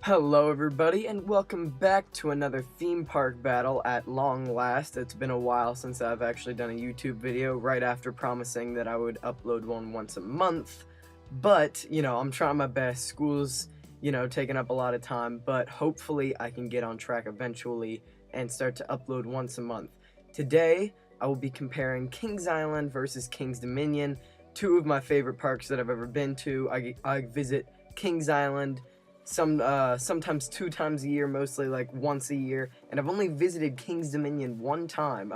Hello everybody, and welcome back to another theme park battle at long last. It's been a while since I've actually done a YouTube video, right after promising that I would upload one once a month. But, I'm trying my best. School's, taking up a lot of time, but hopefully I can get on track eventually and start to upload once a month. Today, I will be comparing Kings Island versus Kings Dominion, two of my favorite parks that I've ever been to. I visit Kings Island sometimes 2 times a year, mostly like once a year, and I've only visited Kings Dominion one time,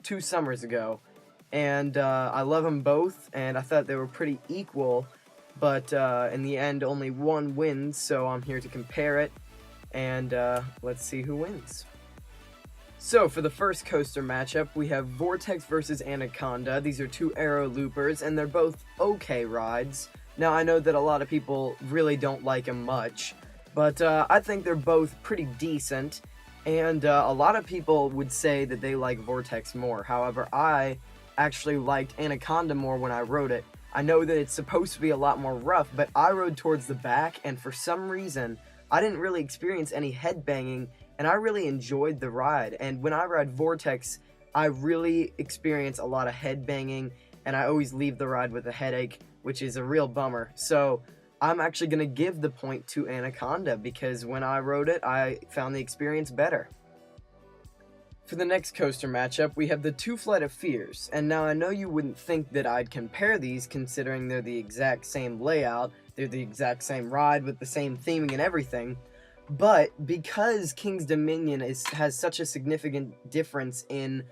2 summers ago, and I love them both, and I thought they were pretty equal, but in the end only one wins, so I'm here to compare it, and let's see who wins. So for the first coaster matchup, we have Vortex versus Anaconda. These are 2 aero loopers, and they're both okay rides. Now, I know that a lot of people really don't like them much, but I think they're both pretty decent, and a lot of people would say that they like Vortex more. However, I actually liked Anaconda more when I rode it. I know that it's supposed to be a lot more rough, but I rode towards the back, and for some reason, I didn't really experience any headbanging, and I really enjoyed the ride. And when I ride Vortex, I really experience a lot of headbanging, and I always leave the ride with a headache, which is a real bummer. So I'm actually going to give the point to Anaconda because when I rode it, I found the experience better. For the next coaster matchup, we have the 2 Flight of Fears. And now I know you wouldn't think that I'd compare these considering they're the exact same layout, they're the exact same ride with the same theming and everything. But because Kings Dominion has such a significant difference in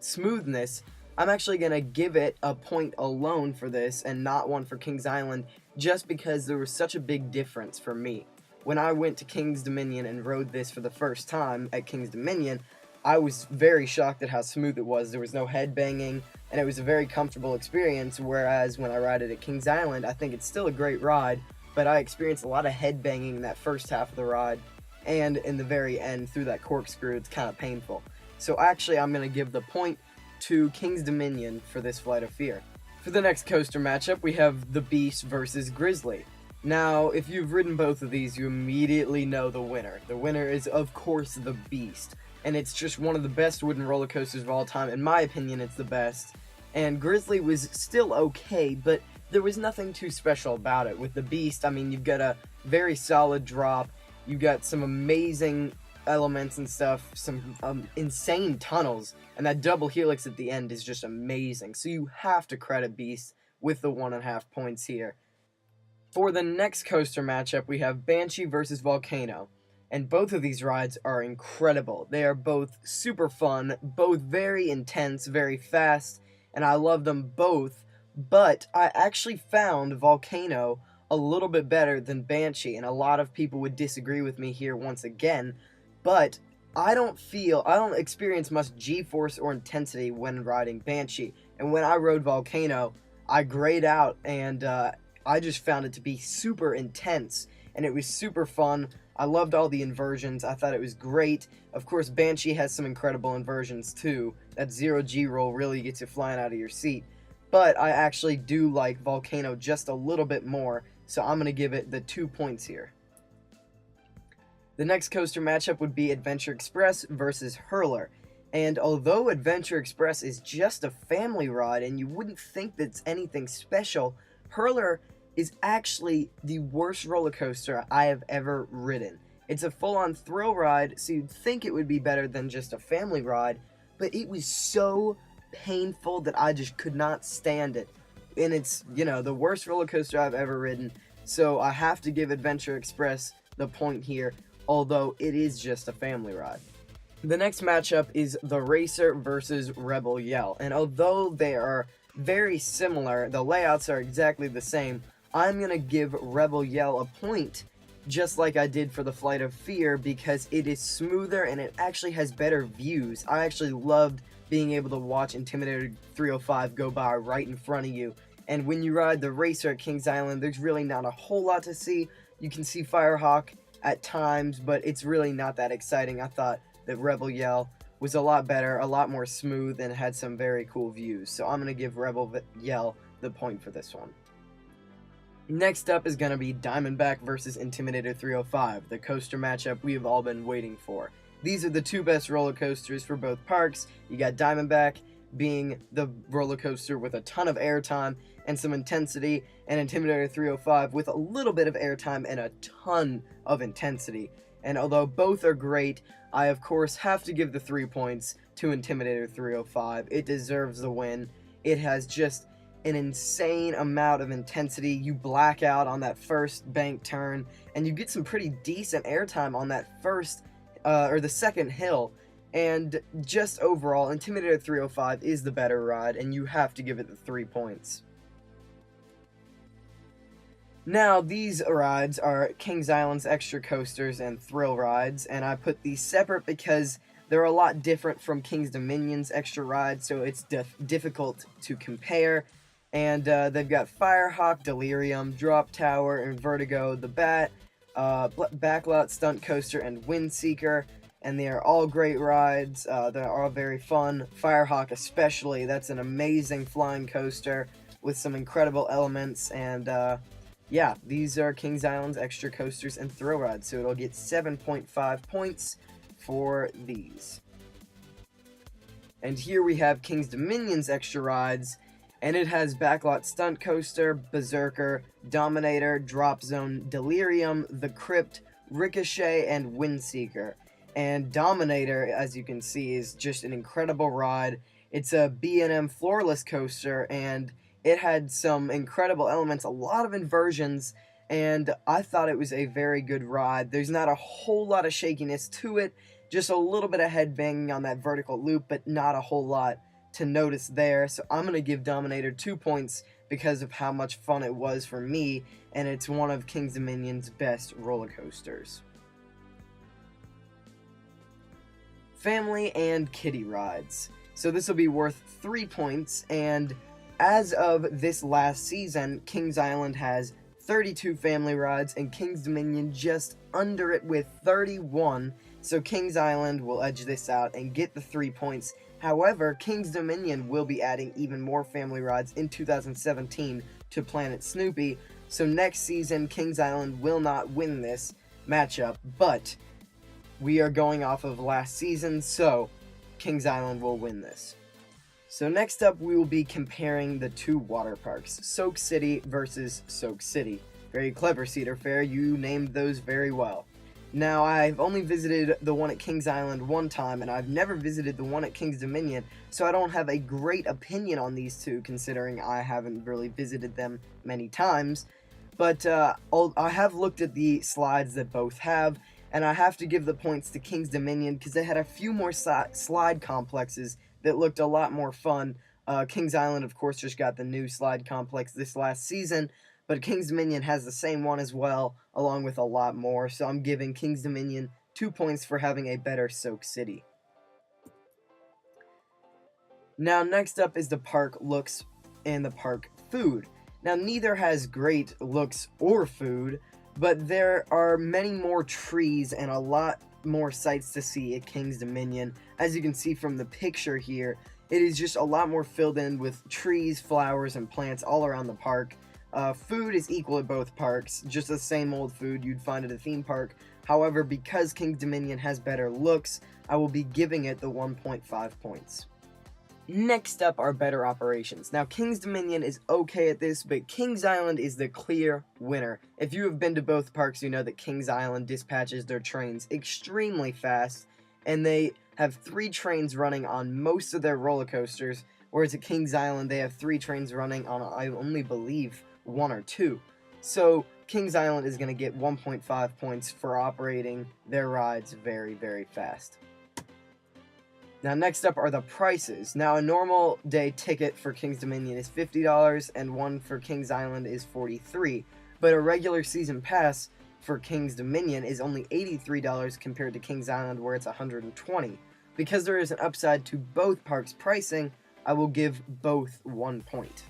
smoothness, I'm actually going to give it a point alone for this and not one for Kings Island just because there was such a big difference for me. When I went to Kings Dominion and rode this for the first time at Kings Dominion, I was very shocked at how smooth it was. There was no headbanging, and it was a very comfortable experience, whereas when I ride it at Kings Island, I think it's still a great ride, but I experienced a lot of headbanging in that first half of the ride, and in the very end, through that corkscrew, it's kind of painful. So actually, I'm going to give the point to Kings Dominion for this Flight of Fear. For the next coaster matchup, we have the Beast versus Grizzly. Now, if you've ridden both of these, you immediately know the winner. The winner is, of course, the Beast, and it's just one of the best wooden roller coasters of all time. In my opinion, it's the best. And Grizzly was still okay, but there was nothing too special about it. With the Beast, I mean, you've got a very solid drop, you've got some amazing elements and stuff, some insane tunnels, and that double helix at the end is just amazing. So you have to credit Beast with the 1.5 points here. For the next coaster matchup, we have Banshee versus Volcano, and both of these rides are incredible. They are both super fun, both very intense, very fast, and I love them both, but I actually found Volcano a little bit better than Banshee, and a lot of people would disagree with me here once again. But I don't experience much G-force or intensity when riding Banshee. And when I rode Volcano, I grayed out, and I just found it to be super intense. And it was super fun. I loved all the inversions. I thought it was great. Of course, Banshee has some incredible inversions too. That 0G roll really gets you flying out of your seat. But I actually do like Volcano just a little bit more, so I'm going to give it the 2 points here. The next coaster matchup would be Adventure Express versus Hurler. And although Adventure Express is just a family ride and you wouldn't think that's anything special, Hurler is actually the worst roller coaster I have ever ridden. It's a full-on thrill ride, so you'd think it would be better than just a family ride, but it was so painful that I just could not stand it. And it's, the worst roller coaster I've ever ridden, so I have to give Adventure Express the point here, although it is just a family ride. The next matchup is the Racer versus Rebel Yell, and although they are very similar, the layouts are exactly the same, I'm going to give Rebel Yell a point, just like I did for the Flight of Fear, because it is smoother and it actually has better views. I actually loved being able to watch Intimidator 305 go by right in front of you, and when you ride the Racer at Kings Island, there's really not a whole lot to see. You can see Firehawk at times, but it's really not that exciting. I thought that Rebel Yell was a lot better, a lot more smooth, and had some very cool views. So I'm going to give Rebel Yell the point for this one. Next up is going to be Diamondback versus Intimidator 305, the coaster matchup we have all been waiting for. These are the two best roller coasters for both parks. You got Diamondback being the roller coaster with a ton of airtime and some intensity, and Intimidator 305 with a little bit of airtime and a ton of intensity. And although both are great, I of course have to give the 3 points to Intimidator 305. It deserves the win. It has just an insane amount of intensity. You black out on that first bank turn, and you get some pretty decent airtime on that first or the second hill. And just overall, Intimidator 305 is the better ride, and you have to give it the 3 points. Now, these rides are Kings Island's Extra Coasters and Thrill Rides, and I put these separate because they're a lot different from Kings Dominion's Extra Rides, so it's difficult to compare. And they've got Firehawk, Delirium, Drop Tower, and Vertigo, the Bat, Backlot Stunt Coaster, and Windseeker. And they are all great rides. They're all very fun. Firehawk especially, that's an amazing flying coaster with some incredible elements. And yeah, these are Kings Island's Extra Coasters and Thrill Rides, so it'll get 7.5 points for these. And here we have Kings Dominion's Extra Rides, and it has Backlot Stunt Coaster, Berserker, Dominator, Drop Zone, Delirium, The Crypt, Ricochet, and Windseeker. And Dominator, as you can see, is just an incredible ride. It's a B&M floorless coaster, and it had some incredible elements, a lot of inversions, and I thought it was a very good ride. There's not a whole lot of shakiness to it, just a little bit of head banging on that vertical loop, but not a whole lot to notice there. So I'm going to give Dominator 2 points because of how much fun it was for me, and it's one of Kings Dominion's best roller coasters. Family and Kiddie Rides. So this will be worth 3 points, and as of this last season, Kings Island has 32 family rides, and Kings Dominion just under it with 31, so Kings Island will edge this out and get the 3 points. However, Kings Dominion will be adding even more family rides in 2017 to Planet Snoopy, so next season Kings Island will not win this matchup, but we are going off of last season, so Kings Island will win this. So next up, we will be comparing the two water parks, Soak City versus Soak City. Very clever, Cedar Fair, you named those very well. Now, I've only visited the one at Kings Island one time, and I've never visited the one at Kings Dominion, so I don't have a great opinion on these two, considering I haven't really visited them many times. But I have looked at the slides that both have, and I have to give the points to Kings Dominion because they had a few more slide complexes that looked a lot more fun. Kings Island, of course, just got the new slide complex this last season, but Kings Dominion has the same one as well, along with a lot more, so I'm giving Kings Dominion 2 points for having a better Soak City. Now, next up is the park looks and the park food. Now, neither has great looks or food, but there are many more trees and a lot more sights to see at Kings Dominion. As you can see from the picture here, it is just a lot more filled in with trees, flowers, and plants all around the park. Food is equal at both parks, just the same old food you'd find at a theme park. However, because Kings Dominion has better looks, I will be giving it the 1.5 points. Next up are better operations. Now, Kings Dominion is okay at this, but Kings Island is the clear winner. If you have been to both parks, you know that Kings Island dispatches their trains extremely fast, and they have 3 trains running on most of their roller coasters, whereas at Kings Island, they have 3 trains running on, I only believe, 1 or 2. So, Kings Island is going to get 1.5 points for operating their rides very, very fast. Now, next up are the prices. Now, a normal day ticket for Kings Dominion is $50, and one for Kings Island is $43. But a regular season pass for Kings Dominion is only $83 compared to Kings Island, where it's $120. Because there is an upside to both parks' pricing, I will give both 1 point.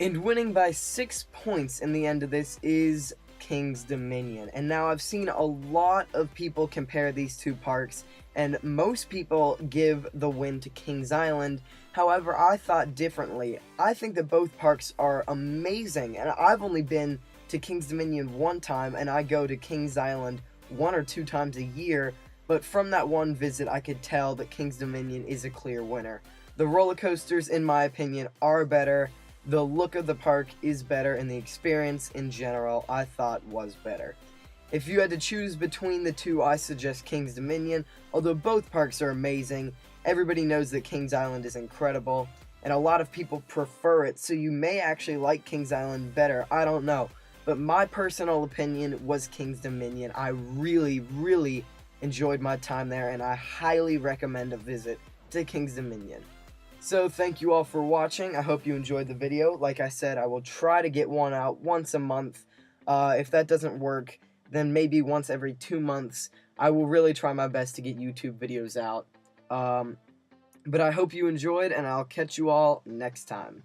And winning by 6 points in the end of this is King's Dominion. And now I've seen a lot of people compare these two parks, and most people give the win to Kings Island. However, I thought differently. I think that both parks are amazing, and I've only been to Kings Dominion one time, and I go to Kings Island 1 or 2 times a year, but from that one visit I could tell that Kings Dominion is a clear winner. The roller coasters, in my opinion, are better, the look of the park is better, and the experience in general I thought was better. If you had to choose between the two, I suggest Kings Dominion. Although both parks are amazing, everybody knows that Kings Island is incredible, and a lot of people prefer it, so you may actually like Kings Island better, I don't know. But my personal opinion was Kings Dominion. I really enjoyed my time there, and I highly recommend a visit to Kings Dominion. So thank you all for watching. I hope you enjoyed the video. Like I said, I will try to get one out once a month. If that doesn't work, then maybe once every 2 months. I will really try my best to get YouTube videos out. But I hope you enjoyed, and I'll catch you all next time.